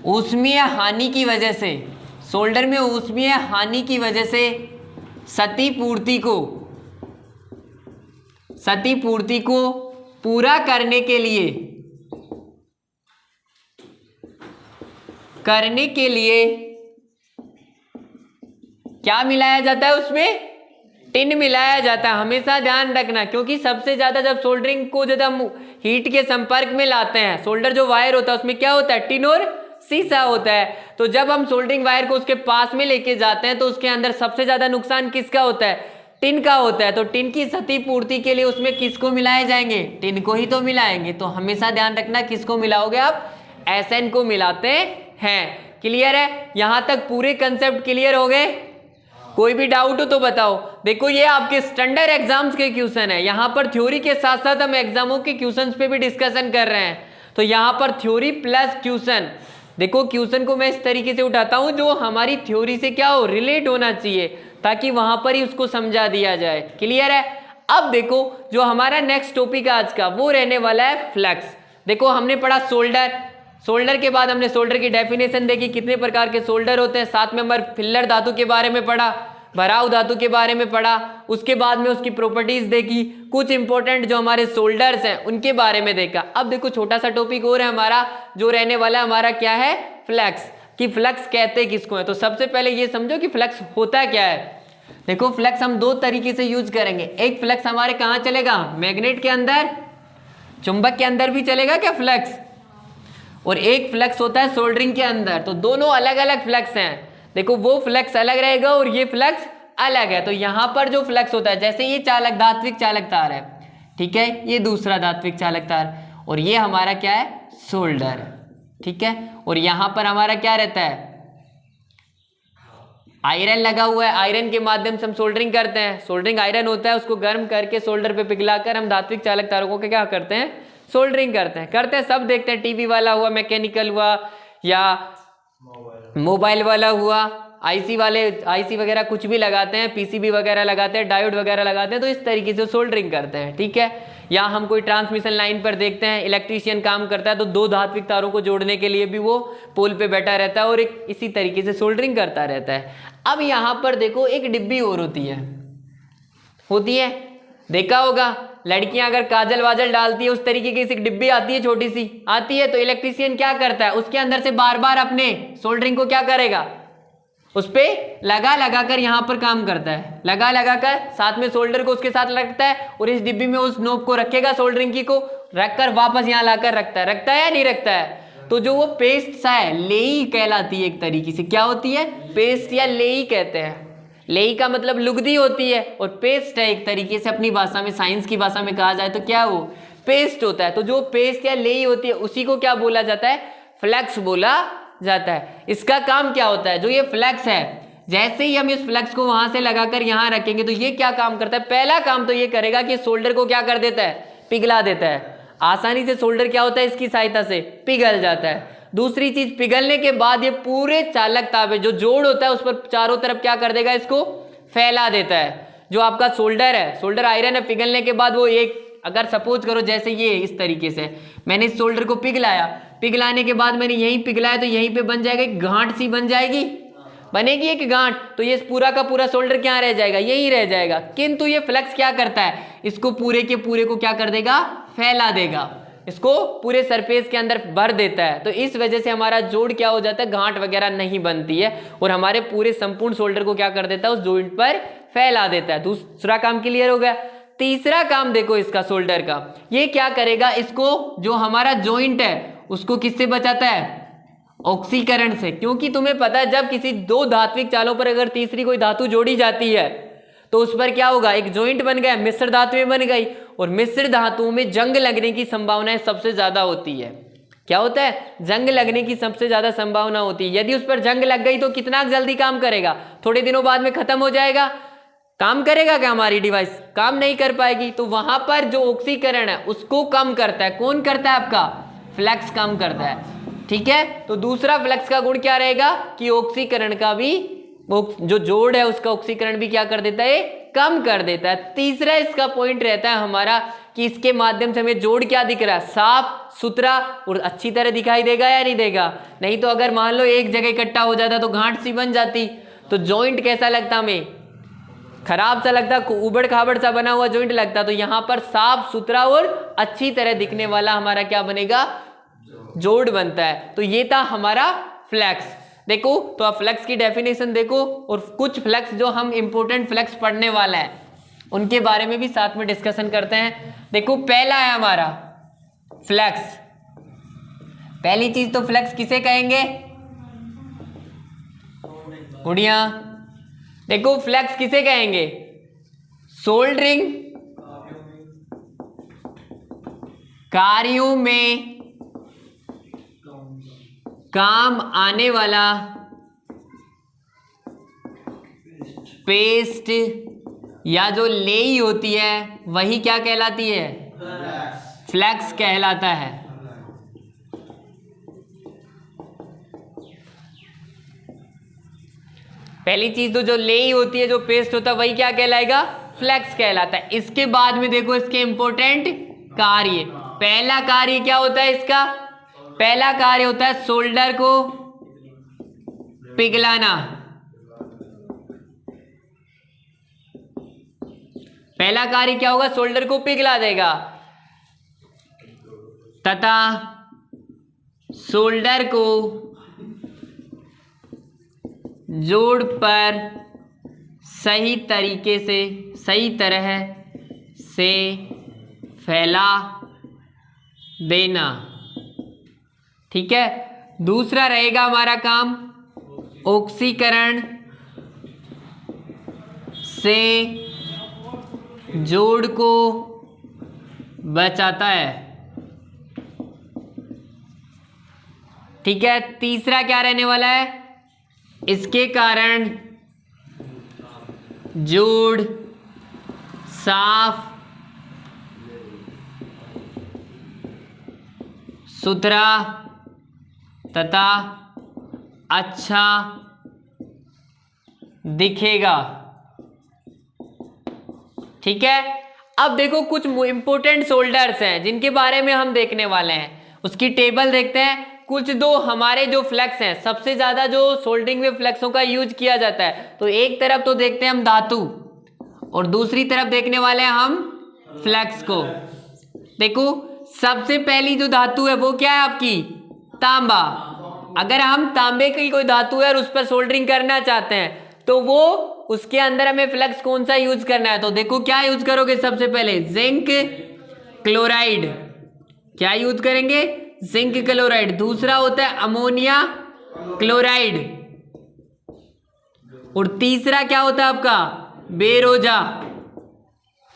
ऊष्मीय हानि की वजह से, सोल्डर में ऊष्मीय हानि की वजह से क्षति पूर्ति को पूरा करने के लिए क्या मिलाया जाता है? उसमें टिन मिलाया जाता है। हमेशा ध्यान रखना, क्योंकि सबसे ज्यादा जब सोल्डरिंग को जब हम हीट के संपर्क में लाते हैं, सोल्डर जो वायर होता है उसमें क्या होता है? टिन और शीशा होता है। तो जब हम सोल्डरिंग वायर को उसके पास में लेके जाते हैं तो उसके अंदर सबसे ज्यादा नुकसान किसका होता है? टिन का होता है। तो टिन की क्षति पूर्ति के लिए उसमें किसको मिलाए जाएंगे? टिन को ही तो मिलाएंगे। तो हमेशा ध्यान रखना किसको मिलाओगे आप? Sn को मिलाते हैं। क्लियर है? यहां तक पूरे कंसेप्ट क्लियर हो गए? कोई भी डाउट हो तो बताओ। देखो ये आपके स्टैंडर्ड एग्जाम्स के क्वेश्चन है, यहां पर थ्योरी के साथ साथ हम एग्जामों के क्वेश्चंस पे भी डिस्कशन कर रहे हैं। तो यहां पर थ्योरी प्लस क्वेश्चन, देखो क्वेश्चन को मैं इस तरीके से उठाता हूं जो हमारी थ्योरी से क्या हो? रिलेट होना चाहिए, ताकि वहां पर ही उसको समझा दिया जाए। क्लियर है? अब देखो जो हमारा नेक्स्ट टॉपिक आज का वो रहने वाला है फ्लक्स। देखो हमने पढ़ा सोल्डर के बाद हमने सोल्डर की डेफिनेशन देखी, कितने प्रकार के सोल्डर होते हैं। साथ में हमारे फिलर धातु के बारे में पढ़ा, भराव धातु के बारे में पढ़ा, उसके बाद में उसकी प्रॉपर्टीज देखी, कुछ इंपॉर्टेंट जो हमारे सोल्डर्स हैं उनके बारे में देखा। अब देखो छोटा सा टॉपिक और है हमारा जो रहने वाला हमारा क्या है? फ्लक्स। कि फ्लक्स कहते किसको है। तो सबसे पहले ये समझो कि फ्लक्स होता क्या है। देखो फ्लक्स हम दो तरीके से यूज करेंगे। एक फ्लक्स हमारे कहाँ चलेगा, मैग्नेट के अंदर, चुंबक के अंदर भी चलेगा क्या फ्लक्स, और एक फ्लक्स होता है सोल्डरिंग के अंदर। तो दोनों अलग अलग फ्लक्स हैं। देखो वो फ्लक्स अलग रहेगा और ये फ्लक्स अलग है। तो यहाँ पर जो फ्लक्स होता है, जैसे ये चालक धात्विक चालक तार है, ठीक है, ये दूसरा धात्विक चालक तार, और ये हमारा क्या है, सोल्डर, ठीक है। और यहाँ पर हमारा क्या रहता है, आयरन लगा हुआ है। आयरन के माध्यम से हम सोल्डरिंग करते हैं। सोल्डरिंग आयरन होता है, उसको गर्म करके सोल्डर पे पिघलाकर हम धात्विक चालक तारों को क्या करते हैं, सोल्डरिंग करते हैं। सब देखते हैं, टीवी वाला हुआ, मैकेनिकल हुआ, या मोबाइल वाला हुआ, आईसी वगैरह कुछ भी लगाते हैं, पीसीबी वगैरह लगाते हैं, डायोड वगैरह लगाते हैं। तो इस तरीके से सोल्डरिंग करते हैं, ठीक है। या हम कोई ट्रांसमिशन लाइन पर देखते हैं, इलेक्ट्रीशियन काम करता है, तो दो धात्विक तारों को जोड़ने के लिए भी वो पोल पे बैठा रहता है और एक इसी तरीके से सोल्डरिंग करता रहता है। अब यहाँ पर देखो एक डिब्बी और होती है, देखा होगा लड़कियां अगर काजल वाजल डालती है, उस तरीके की एक डिब्बी आती है, छोटी सी आती है। तो इलेक्ट्रीशियन क्या करता है, उसके अंदर से बार बार अपने सोल्डरिंग को क्या करेगा, उस पे लगा कर यहाँ पर काम करता है, लगा कर साथ में सोल्डर को उसके साथ लगता है, और इस डिब्बी में उस नोब को रखेगा, सोल्डरिंग की को रखकर वापस यहाँ लाकर रखता है या नहीं रखता है। तो जो वो पेस्ट सा है, लेई कहलाती है एक तरीके से। क्या होती है, पेस्ट या लेई कहते हैं। लेई का मतलब लुगदी होती है, और पेस्ट है एक तरीके से, अपनी भाषा में, साइंस की भाषा में कहा जाए तो क्या वो पेस्ट होता है। तो जो पेस्ट या लेई होती है उसी को क्या बोला जाता है, फ्लक्स बोला जाता है। इसका काम क्या होता है, जो ये फ्लक्स है, जैसे ही हम इस फ्लक्स को वहां से लगाकर यहां रखेंगे तो ये क्या काम करता है, पहला काम तो ये करेगा कि सोल्डर को क्या कर देता है, पिघला देता है। आसानी से सोल्डर क्या होता है, इसकी सहायता से पिघल जाता है। दूसरी चीज, पिघलने के बाद ये पूरे चालक ताबे जो जोड़ होता है उस पर चारों तरफ क्या कर देगा, इसको फैला देता है। जो आपका सोल्डर है, सोल्डर आयरन है, पिघलने के बाद वो एक, अगर सपोज करो जैसे ये इस तरीके से मैंने इस सोल्डर को पिघलाया, पिघलाने के बाद मैंने यहीं पिघलाया, तो यहीं पे बन जाएगा एक गांठ सी बन जाएगी, बनेगी एक गांठ। तो ये पूरा का पूरा सोल्डर क्या रह जाएगा, यही रह जाएगा। किंतु ये फ्लक्स क्या करता है, इसको पूरे के पूरे को क्या कर देगा, फैला देगा, इसको पूरे सरफेस के अंदर भर देता है। तो इस वजह से हमारा जोड़ क्या हो जाता है, गांठ वगैरह नहीं बनती है, और हमारे पूरे संपूर्ण सोल्डर को क्या कर देता है, उस जॉइंट पर फैला देता है। दूसरा काम क्लियर हो गया। तीसरा काम देखो इसका सोल्डर का, ये क्या करेगा, इसको जो हमारा जॉइंट है उसको किससे बचाता है, ऑक्सीकरण से। क्योंकि तुम्हें पता है जब किसी दो धात्विक चालों पर अगर तीसरी कोई धातु जोड़ी जाती है तो उस पर क्या होगा, एक जॉइंट बन गया, मिश्र धातुएं बन गई, और मिश्र धातुओं में जंग लगने की संभावनाएं सबसे ज्यादा होती है। क्या होता है, जंग लगने की सबसे ज्यादा संभावना होती है। यदि उस पर जंग लग गई तो कितना जल्दी काम करेगा, थोड़े दिनों बाद में खत्म हो जाएगा। काम करेगा क्या हमारी डिवाइस, काम नहीं कर पाएगी। तो वहां पर जो ऑक्सीकरण है उसको कम करता है, कौन करता है, आपका फ्लक्स कम करता है, ठीक है। तो दूसरा फ्लक्स का गुण क्या रहेगा कि ऑक्सीकरण का भी, वो जो जोड़ है उसका ऑक्सीकरण भी क्या कर देता है, कम कर देता है। तीसरा इसका पॉइंट रहता है हमारा कि इसके माध्यम से हमें जोड़ क्या दिख रहा है, साफ सुथरा और अच्छी तरह दिखाई देगा या नहीं देगा। नहीं तो अगर मान लो एक जगह इकट्ठा हो जाता तो गांठ सी बन जाती, तो जॉइंट कैसा लगता, हमें खराब सा लगता, उबड़ खाबड़ सा बना हुआ जॉइंट लगता। तो यहां पर साफ सुथरा और अच्छी तरह दिखने वाला हमारा क्या बनेगा, जोड़ बनता है। तो ये था हमारा फ्लक्स। देखो तो अब फ्लक्स की डेफिनेशन देखो, और कुछ फ्लक्स जो हम इंपॉर्टेंट फ्लक्स पढ़ने वाला है उनके बारे में भी साथ में डिस्कशन करते हैं। देखो पहला है हमारा फ्लक्स। पहली चीज तो फ्लक्स किसे कहेंगे, गुड़िया, देखो फ्लक्स किसे कहेंगे, सोल्डरिंग कार्यों में काम आने वाला पेस्ट या जो लेई होती है वही क्या कहलाती है, फ्लक्स कहलाता है। पहली चीज तो जो लेई होती है, जो पेस्ट होता है, वही क्या कहलाएगा, फ्लक्स कहलाता है। इसके बाद में देखो इसके इंपॉर्टेंट कार्य। पहला कार्य क्या होता है इसका, पहला कार्य होता है सोल्डर को पिघलाना। पहला कार्य क्या होगा, सोल्डर को पिघला देगा, तथा सोल्डर को जोड़ पर सही तरीके से, सही तरह से फैला देना। ठीक है। दूसरा रहेगा हमारा काम ऑक्सीकरण से जोड़ को बचाता है। ठीक है। तीसरा क्या रहने वाला है, इसके कारण जोड़ साफ सुथरा तथा अच्छा दिखेगा। ठीक है। अब देखो कुछ इंपॉर्टेंट सोल्डर्स हैं जिनके बारे में हम देखने वाले हैं, उसकी टेबल देखते हैं। कुछ दो हमारे जो फ्लेक्स हैं, सबसे ज्यादा जो सोल्डरिंग में फ्लेक्सों का यूज किया जाता है, तो एक तरफ तो देखते हैं हम धातु और दूसरी तरफ देखने वाले हैं हम फ्लेक्स को। देखो सबसे पहली जो धातु है वो क्या है आपकी, तांबा। अगर हम तांबे की कोई धातु है और उस पर सोल्डरिंग करना चाहते हैं तो वो उसके अंदर हमें फ्लेक्स कौन सा यूज करना है, तो देखो क्या यूज करोगे, सबसे पहले जिंक क्लोराइड। क्या यूज करेंगे, जिंक क्लोराइड। दूसरा होता है अमोनिया क्लोराइड और तीसरा क्या होता है आपका, बेरोजा।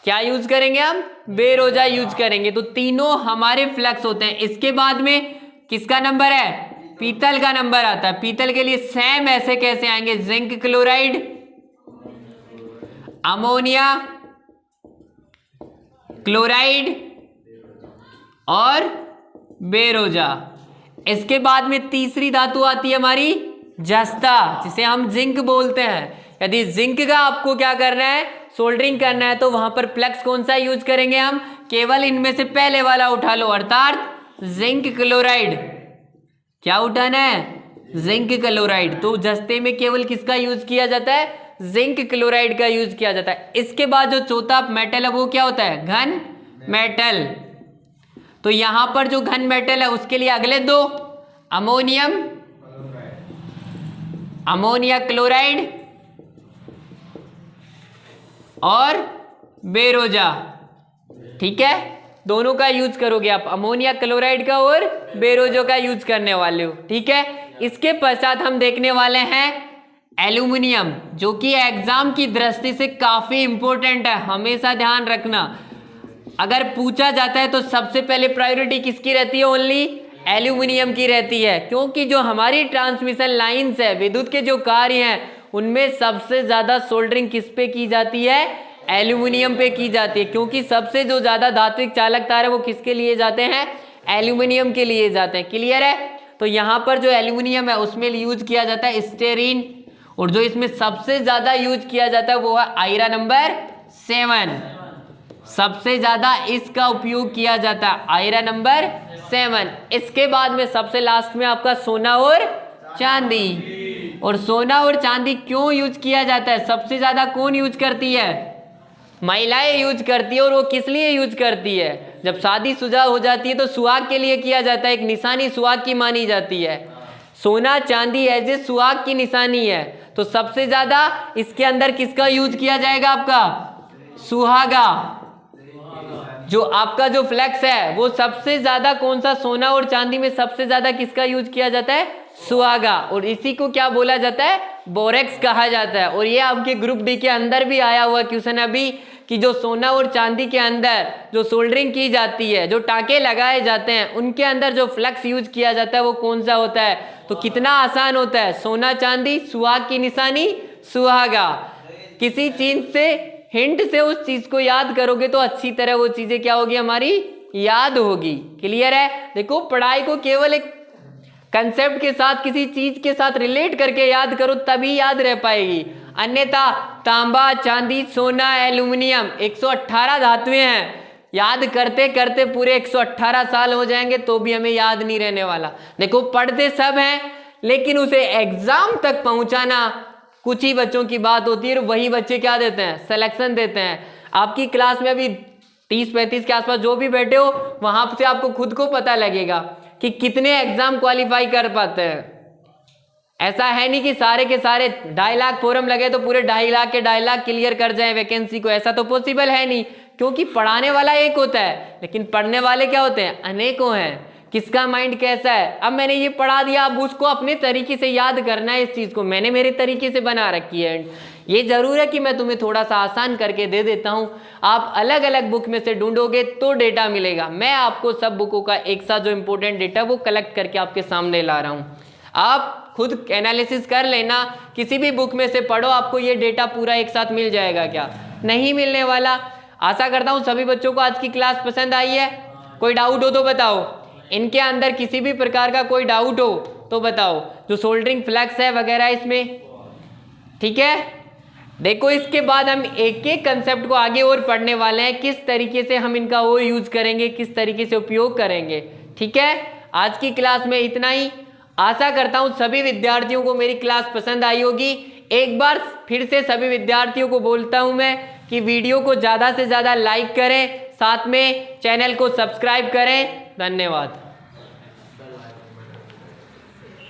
क्या यूज करेंगे हम, बेरोजा यूज करेंगे। तो तीनों हमारे फ्लेक्स होते हैं। इसके बाद में किसका नंबर है, पीतल का नंबर आता है। पीतल के लिए सेम ऐसे कैसे आएंगे, जिंक क्लोराइड, अमोनिया क्लोराइड और बेरोजा। इसके बाद में तीसरी धातु आती है हमारी जस्ता, जिसे हम जिंक बोलते हैं। यदि जिंक का आपको क्या करना है, सोल्डरिंग करना है, तो वहां पर फ्लेक्स कौन सा यूज करेंगे हम, केवल इनमें से पहले वाला उठा लो, अर्थात जिंक क्लोराइड। क्या उठाना है, जिंक क्लोराइड। तो जस्ते में केवल किसका यूज किया जाता है, जिंक क्लोराइड का यूज किया जाता है। इसके बाद जो चौथा मेटल है वो क्या होता है, घन मेटल। तो यहां पर जो घन मेटल है उसके लिए अगले दो, अमोनिया क्लोराइड और बेरोजा। ठीक है, दोनों का यूज करोगे आप, अमोनिया क्लोराइड का और बेरोजो का यूज करने वाले हो। ठीक है। इसके पश्चात हम देखने वाले हैं एल्यूमिनियम, जो कि एग्जाम की दृष्टि से काफी इंपॉर्टेंट है, हमेशा ध्यान रखना। अगर पूछा जाता है तो सबसे पहले प्रायोरिटी किसकी रहती है, ओनली एल्यूमिनियम की रहती है, क्योंकि जो हमारी ट्रांसमिशन लाइंस है, विद्युत के जो कार्य हैं, उनमें सबसे ज्यादा सोल्डरिंग किस पे की जाती है, एल्यूमिनियम पे की जाती है। क्योंकि सबसे जो ज्यादा धात्विक चालक तार है वो किसके लिए जाते हैं, एल्यूमिनियम के लिए जाते हैं। क्लियर है। तो यहाँ पर जो एल्यूमिनियम है उसमें यूज किया जाता है स्टेरीन, और जो इसमें सबसे ज्यादा यूज किया जाता है वो है आयरन नंबर 7। सबसे ज्यादा इसका उपयोग किया जाता है आयरन नंबर 7। इसके बाद में सबसे लास्ट में आपका सोना और चांदी। और सोना और चांदी क्यों यूज किया जाता है, सबसे ज्यादा कौन यूज करती है, महिलाएं यूज करती है। और वो किस लिए यूज करती है, जब शादी शुदा हो जाती है तो सुहाग के लिए किया जाता है, एक निशानी सुहाग की मानी जाती है। सोना चांदी एज ए सुहाग की निशानी है। तो सबसे ज्यादा इसके अंदर किसका यूज किया जाएगा, आपका सुहागा। जो आपका जो फ्लेक्स है वो सबसे ज्यादा कौन सा, सोना और चांदी में सबसे ज्यादा किसका यूज किया जाता है, सुहागा। और इसी को क्या बोला जाता है, बोरेक्स कहा जाता है। और ये आपके ग्रुप डी के अंदर भी आया हुआ क्वेश्चन अभी, कि जो सोना और चांदी के अंदर जो सोल्डरिंग की जाती है, जो टाके लगाए जाते हैं, उनके अंदर जो फ्लक्स यूज किया जाता है वो कौन सा होता है। तो कितना आसान होता है, सोना चांदी, सुहाग की निशानी, सुहागा। किसी चीज से हिंट से उस चीज को याद करोगे तो अच्छी तरह वो चीजें क्या होगी, हमारी याद होगी। क्लियर है। देखो पढ़ाई को केवल एक कंसेप्ट के साथ, किसी चीज के साथ रिलेट करके याद करो तभी याद रह पाएगी, अन्यथा तांबा, चांदी, सोना, एल्यूमिनियम 118 धातुएं हैं, याद करते करते पूरे 118 साल हो जाएंगे तो भी हमें याद नहीं रहने वाला। देखो पढ़ते सब हैं, लेकिन उसे एग्जाम तक पहुंचाना कुछ ही बच्चों की बात होती है। वही बच्चे क्या देते हैं, सिलेक्शन देते हैं। आपकी क्लास में अभी 30-35 के आसपास जो भी बैठे हो, वहां से आपको खुद को पता लगेगा कि कितने एग्जाम क्वालिफाई कर पाते हैं। ऐसा है नहीं कि सारे के सारे 2.5 लाख फॉर्म लगे तो पूरे 2.5 लाख के 2.5 लाख क्लियर कर जाए वैकेंसी को, ऐसा तो पॉसिबल है नहीं, क्योंकि पढ़ाने वाला एक होता है लेकिन पढ़ने वाले क्या होते हैं, अनेकों हैं। किसका माइंड कैसा है, अब मैंने ये पढ़ा दिया, अब उसको अपने तरीके से याद करना है, इस चीज को मैंने मेरे तरीके से बना रखी है। ये जरूर है कि मैं तुम्हें थोड़ा सा आसान करके दे देता हूं, आप अलग अलग बुक में से ढूंढोगे तो डेटा मिलेगा। मैं आपको सब बुकों का एक साथ जो इंपॉर्टेंट डेटा वो कलेक्ट करके आपके सामने ला रहा हूं, आप खुद एनालिसिस कर लेना, किसी भी बुक में से पढ़ो, आपको ये डेटा पूरा एक साथ मिल जाएगा क्या, नहीं मिलने वाला। आशा करता हूं सभी बच्चों को आज की क्लास पसंद आई है। कोई डाउट हो तो बताओ, इनके अंदर किसी भी प्रकार का कोई डाउट हो तो बताओ, जो सोल्डरिंग फ्लैक्स है वगैरह इसमें, ठीक है। देखो इसके बाद हम एक एक कंसेप्ट को आगे और पढ़ने वाले हैं, किस तरीके से हम इनका वो यूज करेंगे, किस तरीके से उपयोग करेंगे, ठीक है। आज की क्लास में इतना ही, आशा करता हूं सभी विद्यार्थियों को मेरी क्लास पसंद आई होगी। एक बार फिर से सभी विद्यार्थियों को बोलता हूं मैं कि वीडियो को ज़्यादा से ज़्यादा लाइक करें, साथ में चैनल को सब्सक्राइब करें। धन्यवाद।